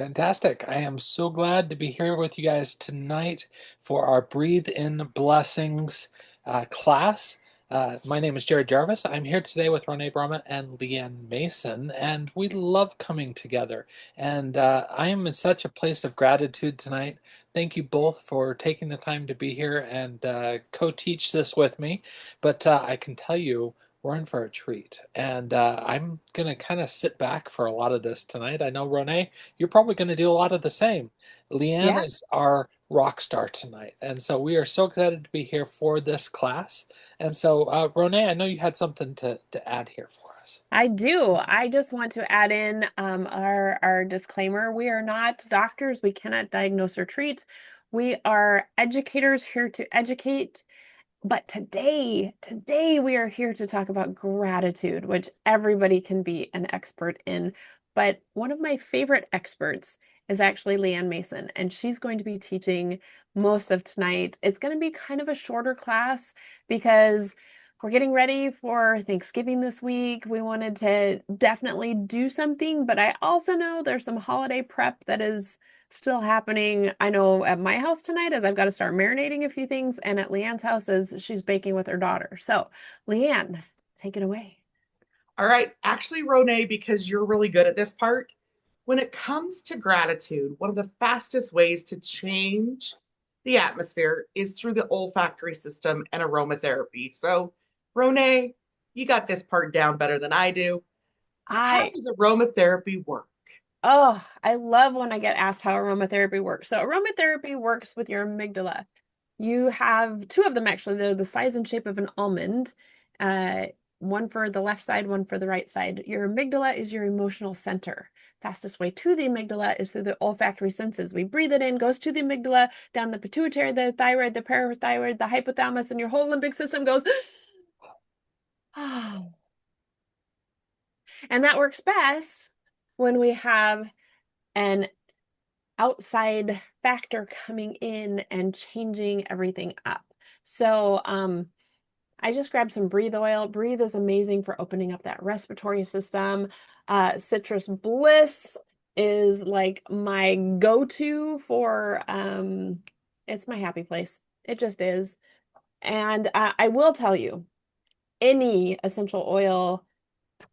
Fantastic. I am so glad to be here with you guys tonight for our Breathe In Blessings class. My name is Jared Jarvis. I'm here today with Renee Brumman and Leanne Mason, and we love coming together. And I am in such a place of gratitude tonight. Thank you both for taking the time to be here and co-teach this with me. But I can tell you, we're in for a treat. And I'm going to kind of sit back for a lot of this tonight. I know, Renee, you're probably going to do a lot of the same. Yeah, Leanne is our rock star tonight. And so we are so excited to be here for this class. And so, Renee, I know you had something to add here for us. I do. I just want to add in our disclaimer. We are not doctors. We cannot diagnose or treat. We are educators here to educate. But today we are here to talk about gratitude, which everybody can be an expert in. But one of my favorite experts is actually Leanne Mason, and she's going to be teaching most of tonight. It's going to be kind of a shorter class because we're getting ready for Thanksgiving this week. We wanted to definitely do something, but I also know there's some holiday prep that is still happening. I know at my house tonight as I've got to start marinating a few things, and at Leanne's house as she's baking with her daughter. So, Leanne, take it away. All right. Actually, Renee, because you're really good at this part, when it comes to gratitude, one of the fastest ways to change the atmosphere is through the olfactory system and aromatherapy. So, Renee, you got this part down better than I do. How I does aromatherapy work? I love when I get asked how aromatherapy works. So, aromatherapy works with your amygdala. You have two of them actually. They're the size and shape of an almond. Uh, one for the left side, one for the right side. Your amygdala is your emotional center. Fastest way to the amygdala is through the olfactory senses. We breathe it in, goes to the amygdala, down the pituitary, the thyroid, the parathyroid, the hypothalamus, and your whole limbic system goes. And that works best when we have an outside factor coming in and changing everything up. So, I just grabbed some Breathe oil. Breathe is amazing for opening up that respiratory system. Citrus Bliss is like my go-to for, it's my happy place. It just is. And I will tell you, any essential oil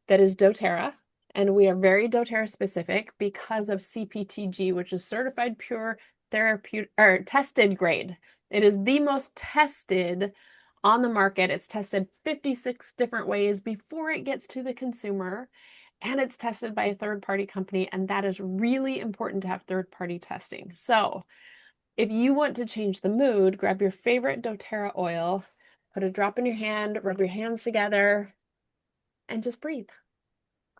that is doTERRA, and we are very doTERRA specific because of CPTG, which is certified pure therapeutic or tested grade. It is the most tested on the market. It's tested 56 different ways before it gets to the consumer, and it's tested by a third-party company, and that is really important to have third-party testing. So, if you want to change the mood, grab your favorite doTERRA oil, put a drop in your hand, rub your hands together, and just breathe.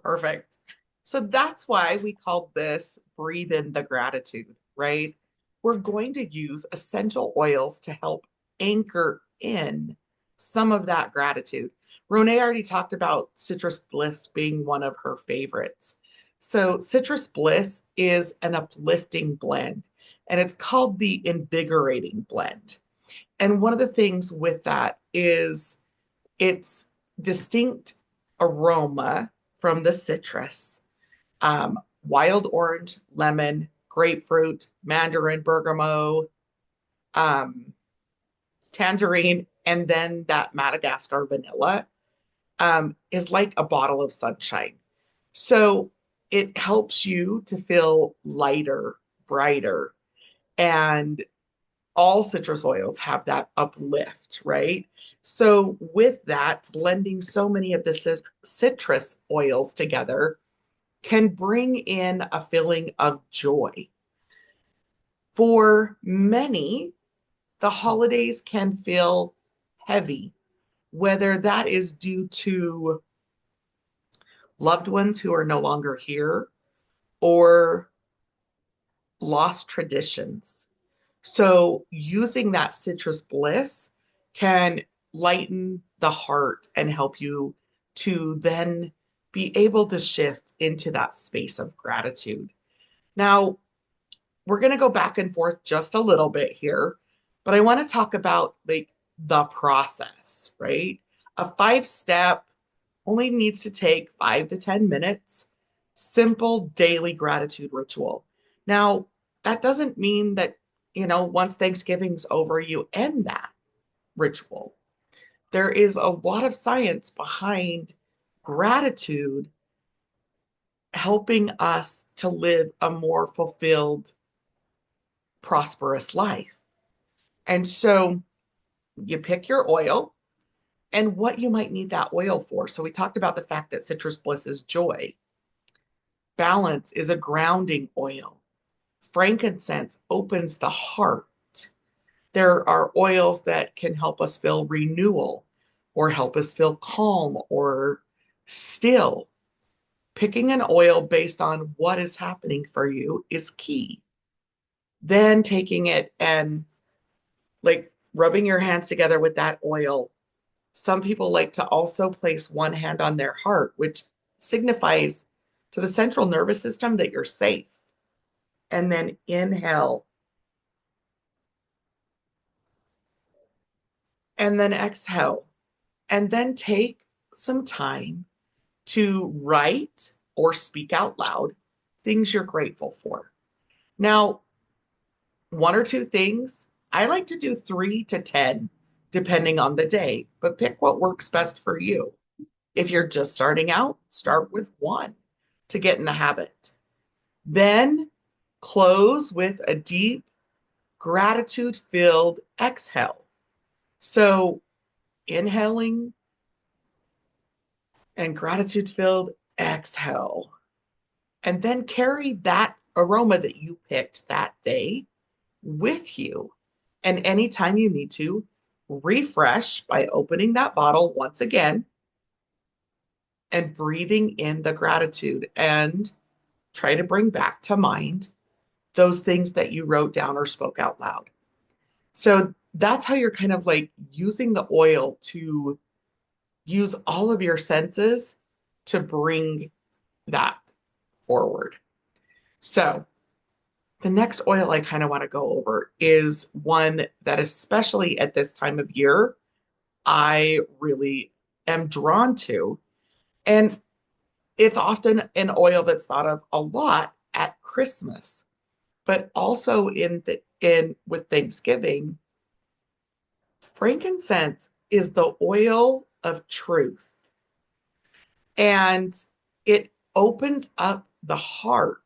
Perfect. So that's why we call this breathe in the gratitude, right? We're going to use essential oils to help anchor in some of that gratitude. Renee already talked about Citrus Bliss being one of her favorites. So, Citrus Bliss is an uplifting blend, and it's called the invigorating blend. And one of the things with that is its distinct aroma from the citrus, wild orange, lemon, grapefruit, mandarin, bergamot, um, tangerine, and then that Madagascar vanilla is like a bottle of sunshine. So it helps you to feel lighter, brighter, and all citrus oils have that uplift, right? So, with that, blending so many of the citrus oils together can bring in a feeling of joy. For many, the holidays can feel heavy, whether that is due to loved ones who are no longer here or lost traditions. So, using that citrus bliss can lighten the heart and help you to then be able to shift into that space of gratitude. Now, we're going to go back and forth just a little bit here, but I want to talk about like the process, right? A five-step only needs to take 5 to 10 minutes. Simple daily gratitude ritual. Now, that doesn't mean that, once Thanksgiving's over, you end that ritual. There is a lot of science behind gratitude helping us to live a more fulfilled, prosperous life. And so you pick your oil and what you might need that oil for. So we talked about the fact that citrus bliss is joy. Balance is a grounding oil. Frankincense opens the heart. There are oils that can help us feel renewal or help us feel calm or still. Picking an oil based on what is happening for you is key. Then taking it and like rubbing your hands together with that oil. Some people like to also place one hand on their heart, which signifies to the central nervous system that you're safe. And then inhale and then exhale. And then take some time to write or speak out loud things you're grateful for. Now, one or two things, I like to do 3 to 10, depending on the day, but pick what works best for you. If you're just starting out, start with one to get in the habit. Then close with a deep, gratitude filled exhale. So, inhaling and gratitude filled exhale. And then carry that aroma that you picked that day with you. And anytime you need to, refresh by opening that bottle once again and breathing in the gratitude and try to bring back to mind those things that you wrote down or spoke out loud. So that's how you're kind of like using the oil to use all of your senses to bring that forward. So the next oil I kind of want to go over is one that, especially at this time of year, I really am drawn to. And it's often an oil that's thought of a lot at Christmas, but also in with Thanksgiving. Frankincense is the oil of truth, and it opens up the heart.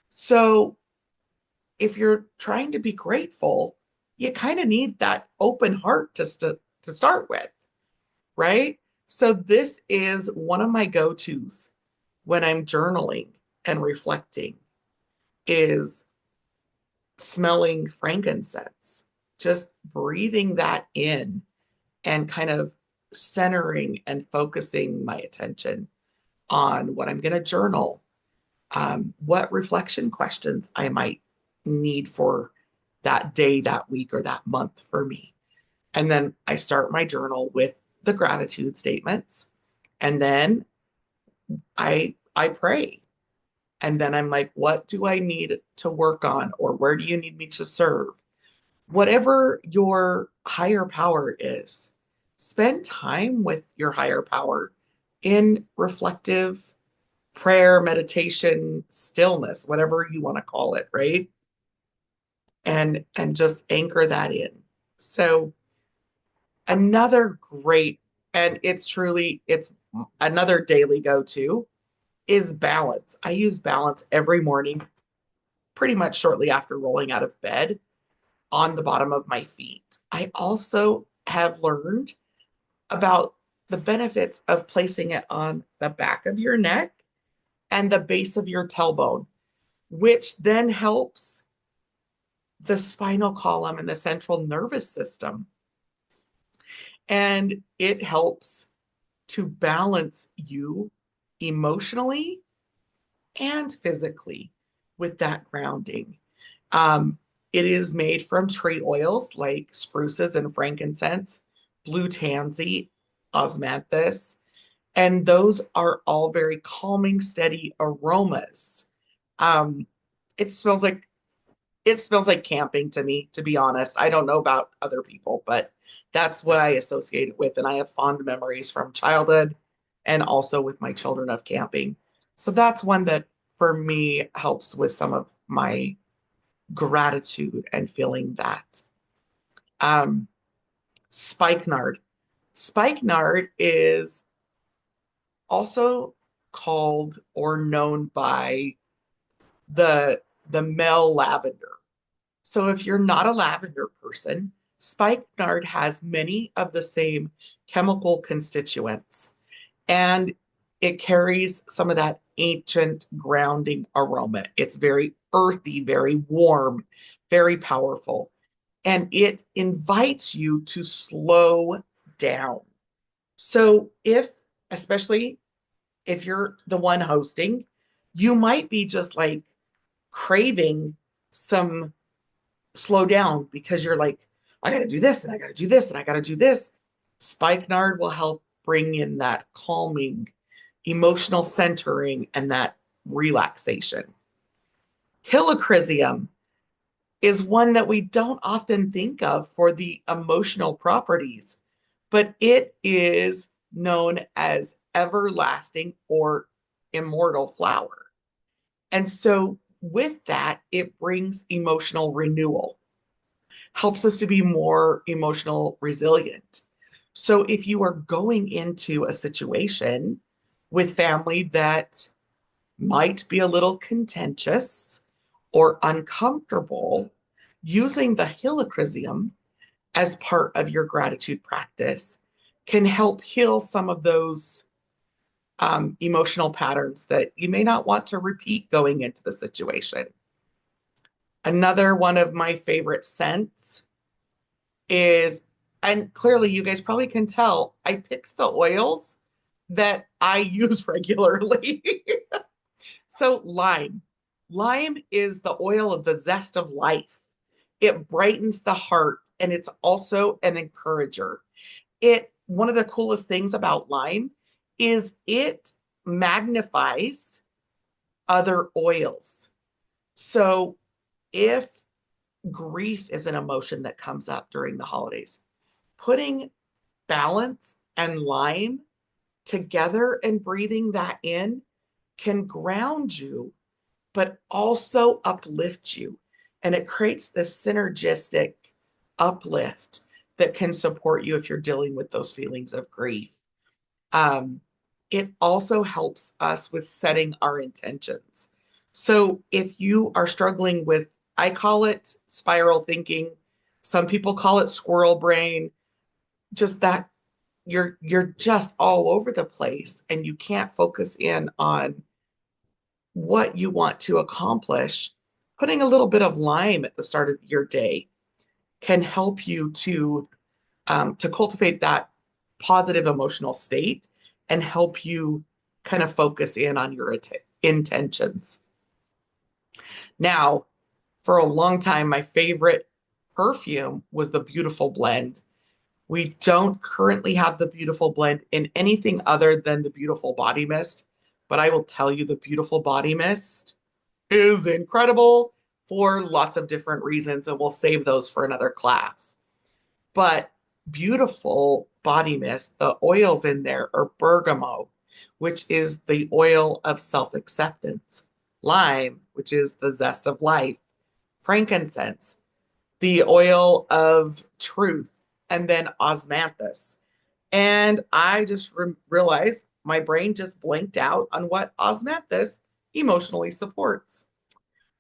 So if you're trying to be grateful, you kind of need that open heart to start with, right? So this is one of my go-tos when I'm journaling and reflecting is smelling frankincense, just breathing that in and kind of centering and focusing my attention on what I'm going to journal, what reflection questions I might need for that day, that week, or that month for me. And then I start my journal with the gratitude statements. And then I pray. And then I'm like, what do I need to work on? Or where do you need me to serve? Whatever your higher power is, spend time with your higher power in reflective prayer, meditation, stillness, whatever you want to call it, right? And just anchor that in. So another great, and it's another daily go-to is balance. I use balance every morning, pretty much shortly after rolling out of bed on the bottom of my feet. I also have learned about the benefits of placing it on the back of your neck and the base of your tailbone, which then helps the spinal column and the central nervous system. And it helps to balance you emotionally and physically with that grounding. Um, it is made from tree oils like spruces and frankincense, blue tansy, osmanthus, and those are all very calming, steady aromas. Um, it smells like it smells like camping to me, to be honest. I don't know about other people, but that's what I associate it with. And I have fond memories from childhood and also with my children of camping. So that's one that for me helps with some of my gratitude and feeling that. Um, Spikenard. Spikenard is also called or known by the the male lavender. So if you're not a lavender person, spikenard has many of the same chemical constituents, and it carries some of that ancient grounding aroma. It's very earthy, very warm, very powerful, and it invites you to slow down. So especially if you're the one hosting, you might be just like craving some slow down because you're like, I got to do this and I got to do this and I got to do this. Spikenard will help bring in that calming, emotional centering, and that relaxation. Helichrysum is one that we don't often think of for the emotional properties, but it is known as everlasting or immortal flower. And so, with that, it brings emotional renewal, helps us to be more emotional resilient. So, if you are going into a situation with family that might be a little contentious or uncomfortable, using the helichrysum as part of your gratitude practice can help heal some of those emotional patterns that you may not want to repeat going into the situation. Another one of my favorite scents is, and clearly you guys probably can tell, I picked the oils that I use regularly. So, lime. Lime is the oil of the zest of life. It brightens the heart and it's also an encourager. One of the coolest things about lime is it magnifies other oils. So if grief is an emotion that comes up during the holidays, putting balance and lime together and breathing that in can ground you, but also uplift you. And it creates this synergistic uplift that can support you if you're dealing with those feelings of grief. Um, it also helps us with setting our intentions. So if you are struggling with, I call it spiral thinking, some people call it squirrel brain, just that you're just all over the place and you can't focus in on what you want to accomplish. Putting a little bit of lime at the start of your day can help you to cultivate that positive emotional state and help you kind of focus in on your intentions. Now, for a long time, my favorite perfume was the Beautiful Blend. We don't currently have the Beautiful Blend in anything other than the Beautiful Body Mist, but I will tell you the Beautiful Body Mist is incredible for lots of different reasons, and we'll save those for another class. But Beautiful Body Mist, the oils in there are bergamot, which is the oil of self acceptance, lime, which is the zest of life, frankincense, the oil of truth, and then osmanthus. And I just realized my brain just blanked out on what osmanthus emotionally supports.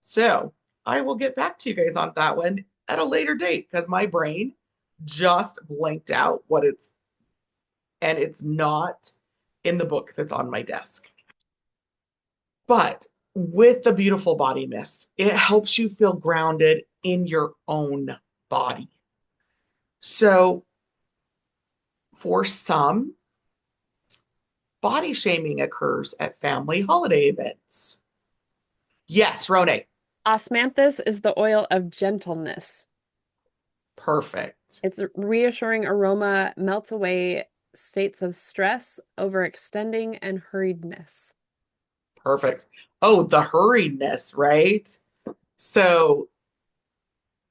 So I will get back to you guys on that one at a later date because my brain just blanked out what and it's not in the book that's on my desk. But with the Beautiful Body Mist, it helps you feel grounded in your own body. So for some, body shaming occurs at family holiday events. Yes, Rone. Osmanthus is the oil of gentleness. Perfect. Its reassuring aroma melts away states of stress, overextending, and hurriedness. Perfect. Oh, the hurriedness, right? So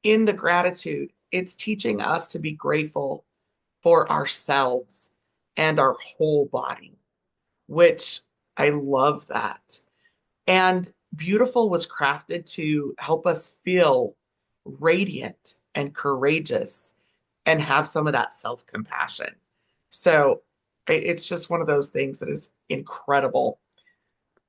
in the gratitude, it's teaching us to be grateful for ourselves and our whole body, which I love that. And beautiful was crafted to help us feel radiant and courageous and have some of that self-compassion. So it's just one of those things that is incredible.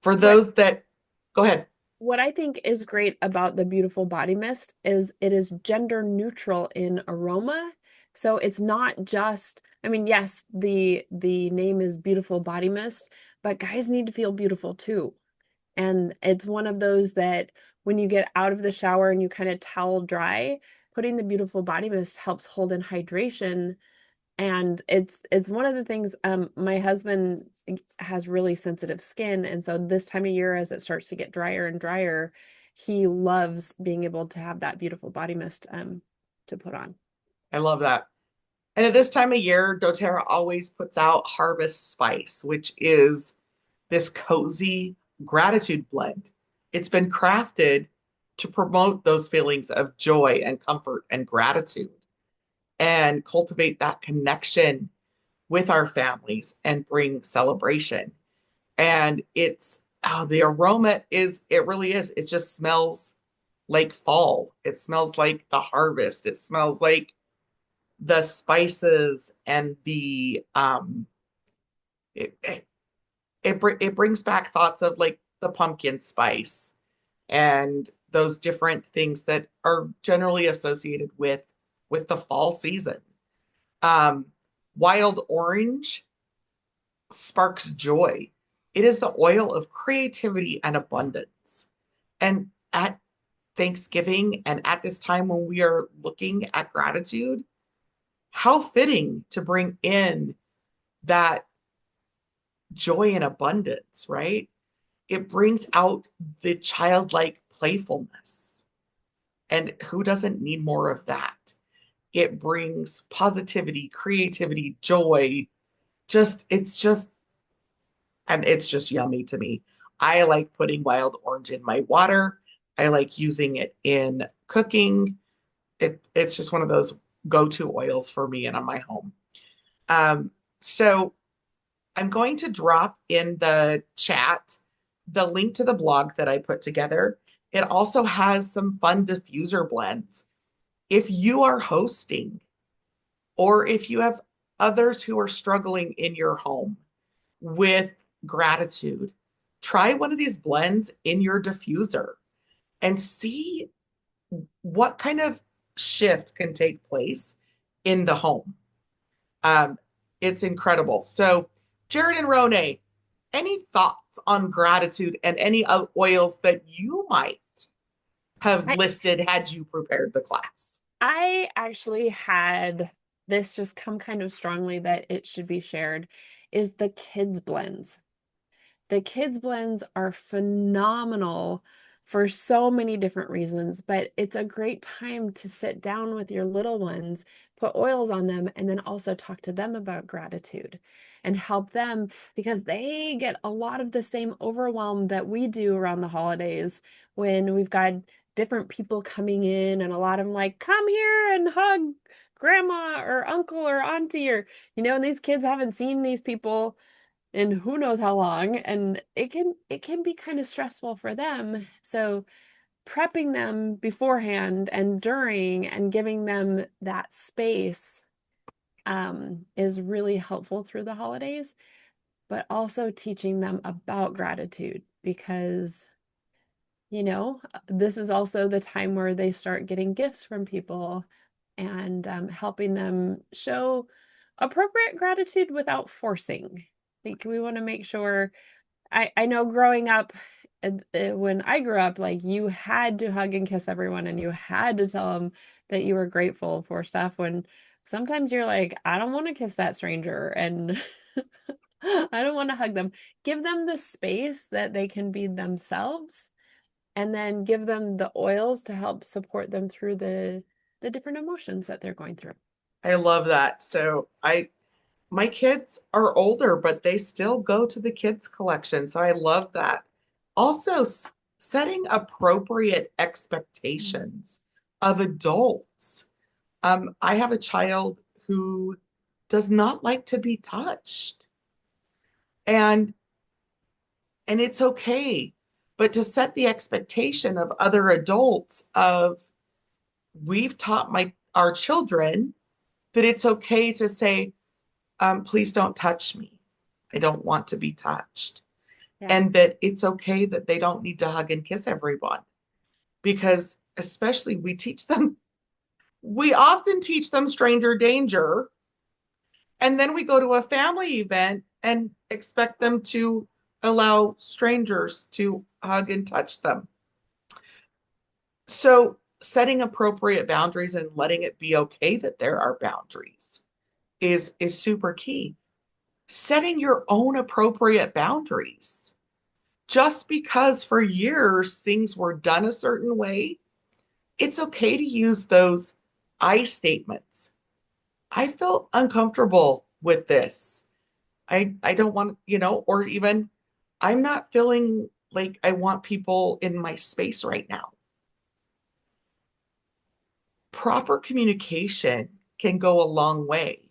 For What those that, go ahead. what I think is great about the Beautiful Body Mist is it is gender neutral in aroma. So it's not just, I mean, yes, the name is Beautiful Body Mist, but guys need to feel beautiful too. And it's one of those that when you get out of the shower and you kind of towel dry, putting the Beautiful Body Mist helps hold in hydration. And it's one of the things, my husband has really sensitive skin, and so this time of year as it starts to get drier and drier, he loves being able to have that Beautiful Body Mist to put on. I love that. And at this time of year, doTERRA always puts out Harvest Spice, which is this cozy gratitude blend. It's been crafted to promote those feelings of joy and comfort and gratitude and cultivate that connection with our families and bring celebration. And it's, oh, the aroma is, it really is, it just smells like fall. It smells like the harvest. It smells like the spices and the it, it it brings back thoughts of like the pumpkin spice and those different things that are generally associated with the fall season. Um, Wild orange sparks joy. It is the oil of creativity and abundance. And at Thanksgiving and at this time when we are looking at gratitude, how fitting to bring in that joy and abundance, right? It brings out the childlike playfulness. And who doesn't need more of that? It brings positivity, creativity, joy. And it's just yummy to me. I like putting wild orange in my water. I like using it in cooking. It's just one of those go-to oils for me and on my home. Um, so I'm going to drop in the chat the link to the blog that I put together. It also has some fun diffuser blends. If you are hosting or if you have others who are struggling in your home with gratitude, try one of these blends in your diffuser and see what kind of shift can take place in the home. Um, it's incredible. So, Jared and Rone, any thoughts on gratitude and any oils that you might have I listed had you prepared the class? I actually had this just come kind of strongly that it should be shared is the kids blends. The kids blends are phenomenal for so many different reasons, but it's a great time to sit down with your little ones, put oils on them, and then also talk to them about gratitude and help them because they get a lot of the same overwhelm that we do around the holidays when we've got different people coming in and a lot of them like, come here and hug grandma or uncle or auntie or, and these kids haven't seen these people and who knows how long, and it can be kind of stressful for them. So prepping them beforehand and during and giving them that space is really helpful through the holidays, but also teaching them about gratitude because this is also the time where they start getting gifts from people and helping them show appropriate gratitude without forcing. I think we want to make sure. I know growing up, when I grew up, like you had to hug and kiss everyone and you had to tell them that you were grateful for stuff when sometimes you're like, I don't want to kiss that stranger and I don't want to hug them. Give them the space that they can be themselves and then give them the oils to help support them through the different emotions that they're going through. I love that. So I my kids are older, but they still go to the kids collection. So I love that. Also, setting appropriate expectations of adults. I have a child who does not like to be touched, and and it's okay. but to set the expectation of other adults of we've taught our children that it's okay to say, please don't touch me. I don't want to be touched. Yeah. And that it's okay that they don't need to hug and kiss everyone. Because especially we often teach them stranger danger. And then we go to a family event and expect them to allow strangers to hug and touch them. So setting appropriate boundaries and letting it be okay that there are boundaries is super key. Setting your own appropriate boundaries. Just because for years things were done a certain way, it's okay to use those I statements. I feel uncomfortable with this. I don't want, or even I'm not feeling like I want people in my space right now. Proper communication can go a long way,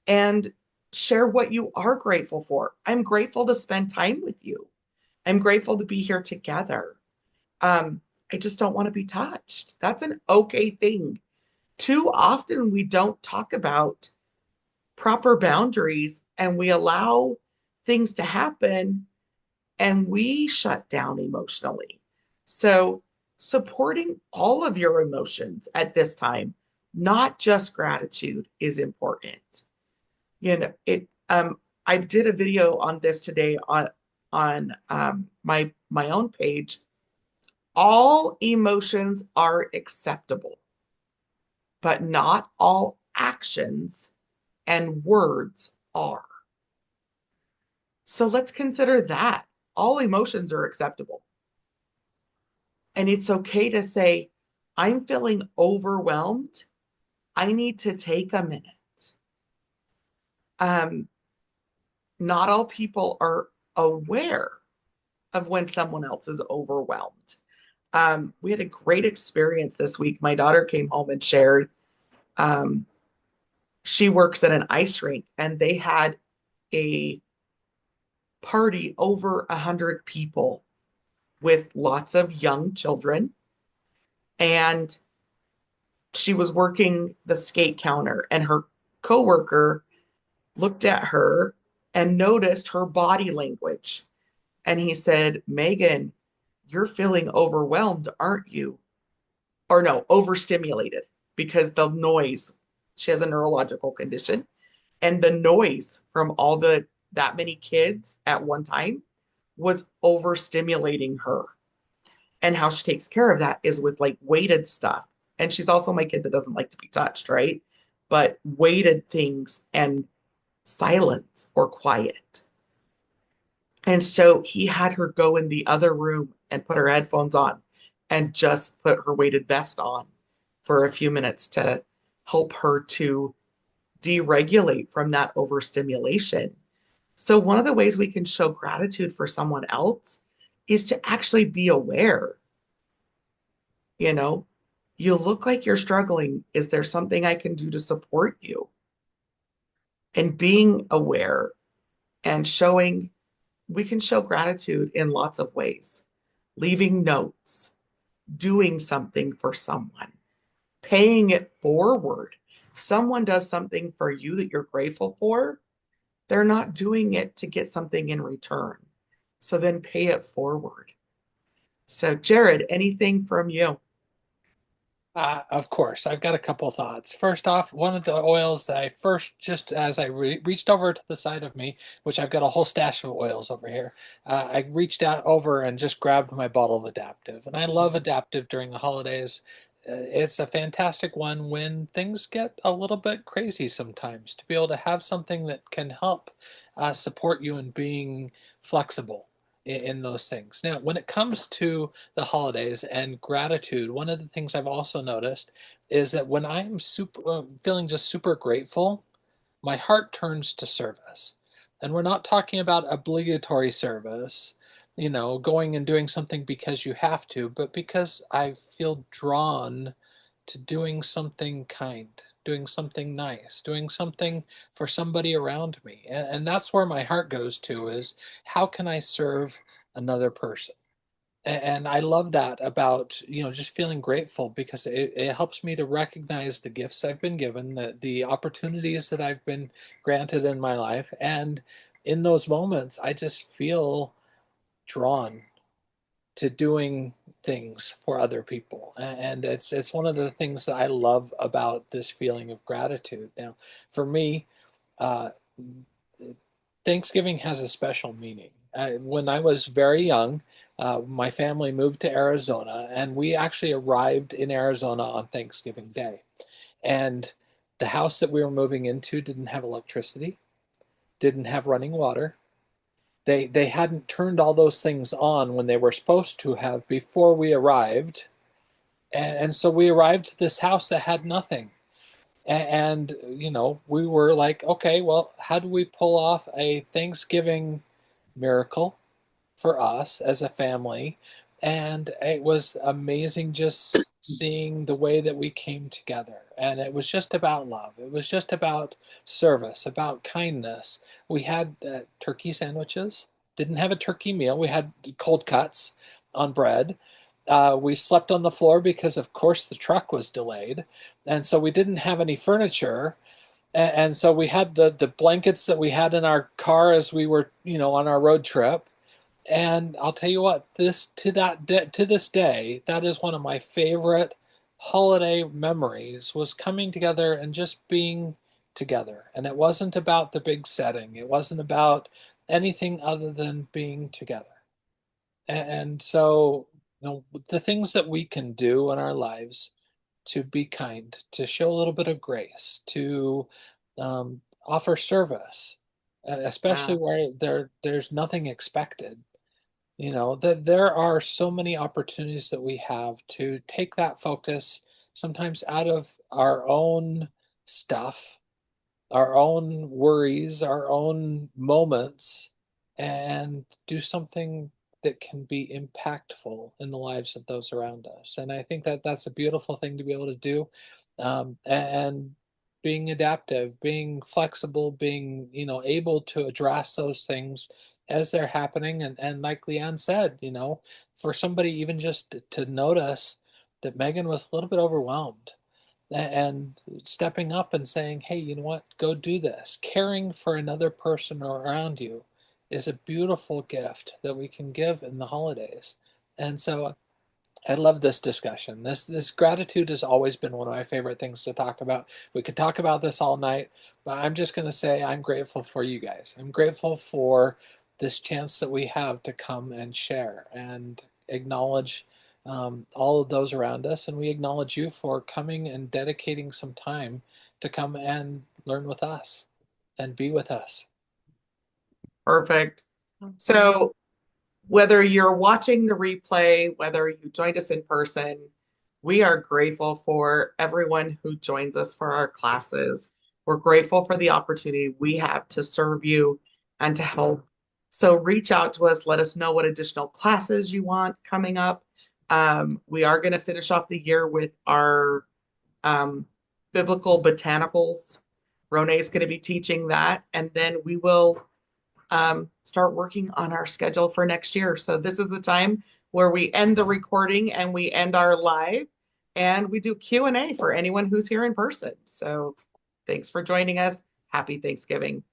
and share what you are grateful for. I'm grateful to spend time with you. I'm grateful to be here together. Um, I just don't want to be touched. That's an okay thing. Too often we don't talk about proper boundaries and we allow things to happen and we shut down emotionally. So, supporting all of your emotions at this time, not just gratitude, is important. I did a video on this today on my own page. All emotions are acceptable, but not all actions and words are. So let's consider that. All emotions are acceptable. And it's okay to say, I'm feeling overwhelmed. I need to take a minute. Um, Not all people are aware of when someone else is overwhelmed. We had a great experience this week. My daughter came home and shared, um, she works at an ice rink and they had a party over 100 people with lots of young children. And she was working the skate counter and her coworker looked at her and noticed her body language. And he said, Megan, you're feeling overwhelmed, aren't you? Or no, overstimulated because the noise, she has a neurological condition, and the noise from all that many kids at one time was overstimulating her. And how she takes care of that is with like weighted stuff. And she's also my kid that doesn't like to be touched, right? But weighted things and silence or quiet. And so he had her go in the other room and put her headphones on and just put her weighted vest on for a few minutes to help her to deregulate from that overstimulation. So, one of the ways we can show gratitude for someone else is to actually be aware. You know, you look like you're struggling. Is there something I can do to support you? And being aware and showing, we can show gratitude in lots of ways. Leaving notes, doing something for someone, paying it forward. If someone does something for you that you're grateful for, they're not doing it to get something in return. So then pay it forward. So, Jared, anything from you? Of course, I've got a couple thoughts. First off, one of the oils that I first, just as I reached over to the side of me, which I've got a whole stash of oils over here, I reached out over and just grabbed my bottle of Adaptive. And I love Adaptive during the holidays. It's a fantastic one when things get a little bit crazy sometimes, to be able to have something that can help support you in being flexible in those things. Now, when it comes to the holidays and gratitude, one of the things I've also noticed is that when I'm feeling just super grateful, my heart turns to service. And we're not talking about obligatory service, going and doing something because you have to, but because I feel drawn to doing something kind, doing something nice, doing something for somebody around me. And that's where my heart goes to, is how can I serve another person? And I love that about, just feeling grateful because it helps me to recognize the gifts I've been given, the opportunities that I've been granted in my life. And in those moments, I just feel drawn to doing things for other people. And it's one of the things that I love about this feeling of gratitude. Now, for me, uh, Thanksgiving has a special meaning. When I was very young, my family moved to Arizona, and we actually arrived in Arizona on Thanksgiving Day. And the house that we were moving into didn't have electricity, didn't have running water. They hadn't turned all those things on when they were supposed to have before we arrived. And so we arrived to this house that had nothing. And, we were like, okay, well, how do we pull off a Thanksgiving miracle for us as a family? And it was amazing just seeing the way that we came together. And it was just about love. It was just about service, about kindness. We had turkey sandwiches, didn't have a turkey meal. We had cold cuts on bread. We slept on the floor because, of course, the truck was delayed. And so we didn't have any furniture. And so we had the blankets that we had in our car as we were, on our road trip. And I'll tell you what, to this day, that is one of my favorite holiday memories, was coming together and just being together. And it wasn't about the big setting. It wasn't about anything other than being together. And so, the things that we can do in our lives to be kind, to show a little bit of grace, to offer service, especially Yeah. where there's nothing expected. That there are so many opportunities that we have to take that focus sometimes out of our own stuff, our own worries, our own moments, and do something that can be impactful in the lives of those around us. And I think that that's a beautiful thing to be able to do. And being adaptive, being flexible, being, able to address those things as they're happening. And like Leanne said, for somebody even just to notice that Megan was a little bit overwhelmed and stepping up and saying, hey, you know what, go do this. Caring for another person around you is a beautiful gift that we can give in the holidays. And so I love this discussion. This gratitude has always been one of my favorite things to talk about. We could talk about this all night, but I'm just going to say I'm grateful for you guys. I'm grateful for this chance that we have to come and share and acknowledge all of those around us. And we acknowledge you for coming and dedicating some time to come and learn with us and be with us. Perfect. So whether you're watching the replay, whether you joined us in person, we are grateful for everyone who joins us for our classes. We're grateful for the opportunity we have to serve you and to help. So reach out to us. Let us know what additional classes you want coming up. We are going to finish off the year with our um, biblical botanicals. Ronee is going to be teaching that, and then we will start working on our schedule for next year. So this is the time where we end the recording and we end our live, and we do Q&A for anyone who's here in person. So thanks for joining us. Happy Thanksgiving.